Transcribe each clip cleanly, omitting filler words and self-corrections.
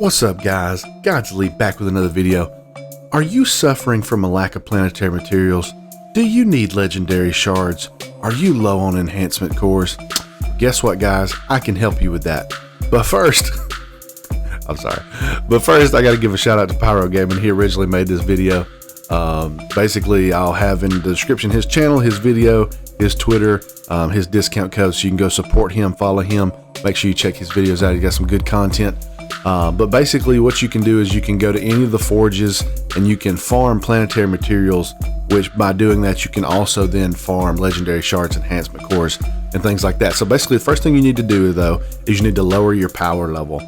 What's up guys, Godz Elite back with another video. Are you suffering from a lack of planetary materials? Do you need legendary shards? Are you low on enhancement cores? Guess what guys, I can help you with that. But first, I gotta give a shout out to PYRO Gaming. He originally made this video. Basically I'll have in the description his channel, his video, his Twitter, his discount code, so you can go support him, follow him, make sure you check his videos out. He got some good content. But basically what you can do is you can go to any of the forges and you can farm planetary materials, which by doing that you can also then farm legendary shards, enhancement cores, and things like that. So basically the first thing you need to do though is you need to lower your power level.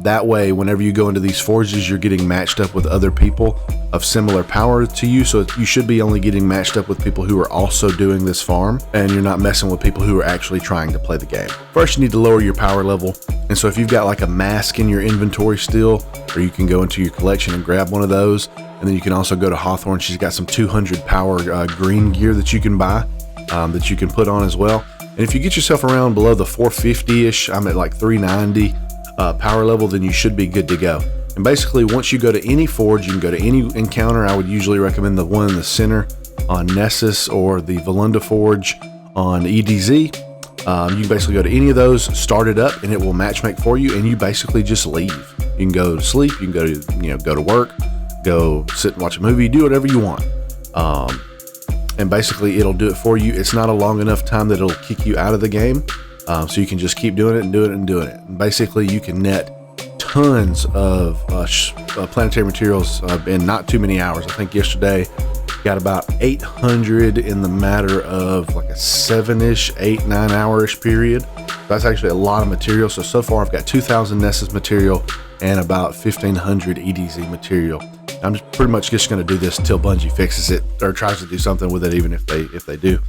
That way whenever you go into these forges you're getting matched up with other people of similar power to you, so you should be only getting matched up with people who are also doing this farm, and you're not messing with people who are actually trying to play the game. First you need to lower your power level, and so if you've got like a mask in your inventory still, or you can go into your collection and grab one of those, and then you can also go to Hawthorne. She's got some 200 power green gear that you can buy, that you can put on as well. And if you get yourself around below the 450-ish, I'm at like 390 power level, then you should be good to go. And basically once you go to any forge, you can go to any encounter. I would usually recommend the one in the center on Nessus or the Volunda Forge on EDZ. You can basically go to any of those, start it up, and it will matchmake for you, and you basically just leave. You can go to sleep, you can go to go to work, go sit and watch a movie, do whatever you want. And basically it'll do it for you. It's not a long enough time that it'll kick you out of the game. So you can just keep doing it and doing it and doing it. And basically you can net tons of planetary materials in not too many hours. I think yesterday got about 800 in the matter of like a 7-ish, 8-9 hour-ish period. That's actually a lot of material. So far I've got 2,000 Nessus material and about 1,500 EDZ material. I'm just pretty much just going to do this until Bungie fixes it or tries to do something with it, even if they do.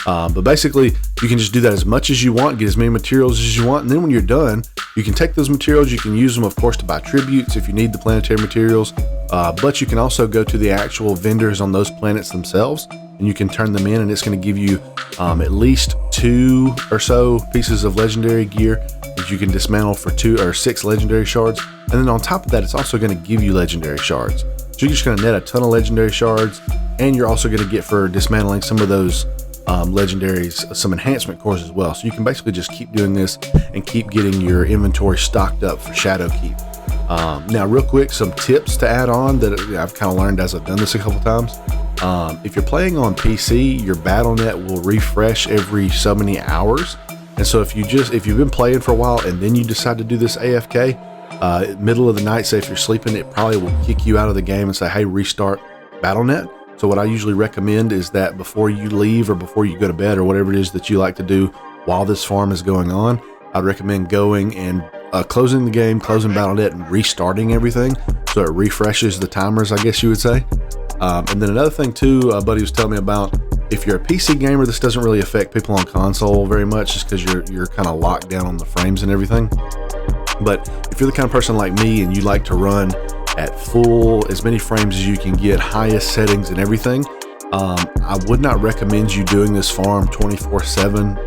But basically you can just do that as much as you want, get as many materials as you want, and then when you're done you can take those materials, you can use them of course to buy tributes if you need the planetary materials, but you can also go to the actual vendors on those planets themselves and you can turn them in, and it's going to give you at least 2 or so pieces of legendary gear that you can dismantle for 2 or 6 legendary shards. And then on top of that it's also going to give you legendary shards, so you're just going to net a ton of legendary shards, and you're also going to get for dismantling some of those legendaries some enhancement cores as well. So you can basically just keep doing this and keep getting your inventory stocked up for Shadowkeep. Now real quick, some tips to add on that I've kind of learned as I've done this a couple times. If you're playing on PC, your BattleNet will refresh every so many hours, and so if you've been playing for a while and then you decide to do this AFK, middle of the night, say if you're sleeping, it probably will kick you out of the game and say, hey, restart BattleNet. So what I usually recommend is that before you leave or before you go to bed or whatever it is that you like to do while this farm is going on, I'd recommend going and closing the game, closing BattleNet, and restarting everything so it refreshes the timers, I guess you would say. And then another thing too, a buddy was telling me about, if you're a PC gamer, this doesn't really affect people on console very much just because you're kind of locked down on the frames and everything. But if you're the kind of person like me and you like to run at full, as many frames as you can get, highest settings and everything, I would not recommend you doing this farm 24/7.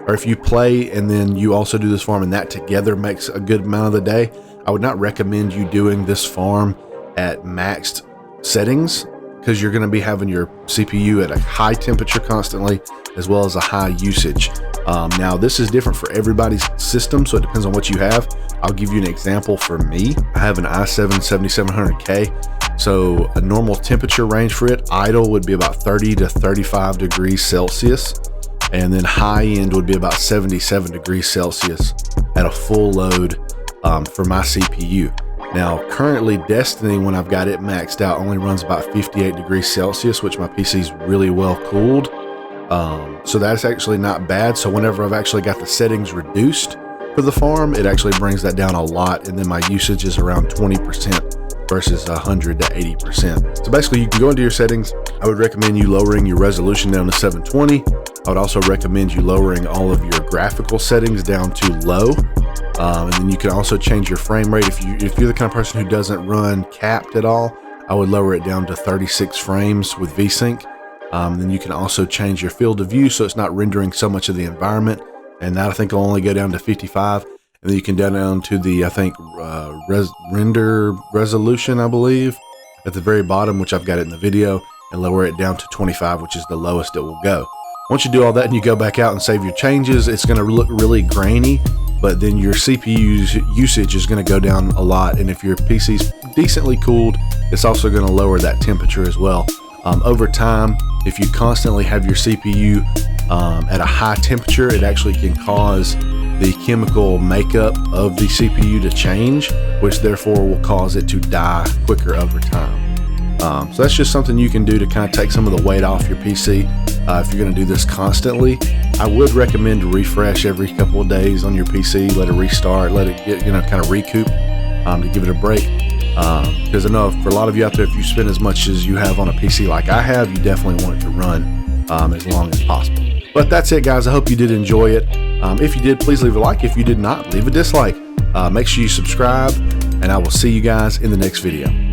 If you play and then you also do this farm and that together makes a good amount of the day, I would not recommend you doing this farm at maxed settings, because you're going to be having your CPU at a high temperature constantly as well as a high usage. Now this is different for everybody's system, so it depends on what you have. I'll give you an example. For me, I have an i7 7700K, so a normal temperature range for it, idle would be about 30 to 35 degrees Celsius, and then high end would be about 77 degrees Celsius at a full load for my CPU. Now currently Destiny, when I've got it maxed out, only runs about 58 degrees Celsius, which my PC is really well cooled. So that's actually not bad. So whenever I've actually got the settings reduced for the farm, it actually brings that down a lot, and then my usage is around 20% versus 100 to 80%. So basically you can go into your settings. I would recommend you lowering your resolution down to 720. I would also recommend you lowering all of your graphical settings down to low. And then you can also change your frame rate. If you're the kind of person who doesn't run capped at all, I would lower it down to 36 frames with VSync. Then you can also change your field of view so it's not rendering so much of the environment, and that I think will only go down to 55. and then you can down to the, I think, render resolution, I believe, at the very bottom, which I've got it in the video, and lower it down to 25, which is the lowest it will go. Once you do all that and you go back out and save your changes, it's going to look really grainy, but then your CPU usage is going to go down a lot. And if your PC's decently cooled, it's also going to lower that temperature as well. Over time, if you constantly have your CPU at a high temperature, it actually can cause the chemical makeup of the CPU to change, which therefore will cause it to die quicker over time. So that's just something you can do to kind of take some of the weight off your PC. If you're going to do this constantly, I would recommend to refresh every couple of days on your PC, let it restart, let it get, kind of recoup, to give it a break. Because I know for a lot of you out there, if you spend as much as you have on a PC like I have, you definitely want it to run as long as possible. But that's it, guys. I hope you did enjoy it. If you did, please leave a like. If you did not, leave a dislike. Make sure you subscribe, and I will see you guys in the next video.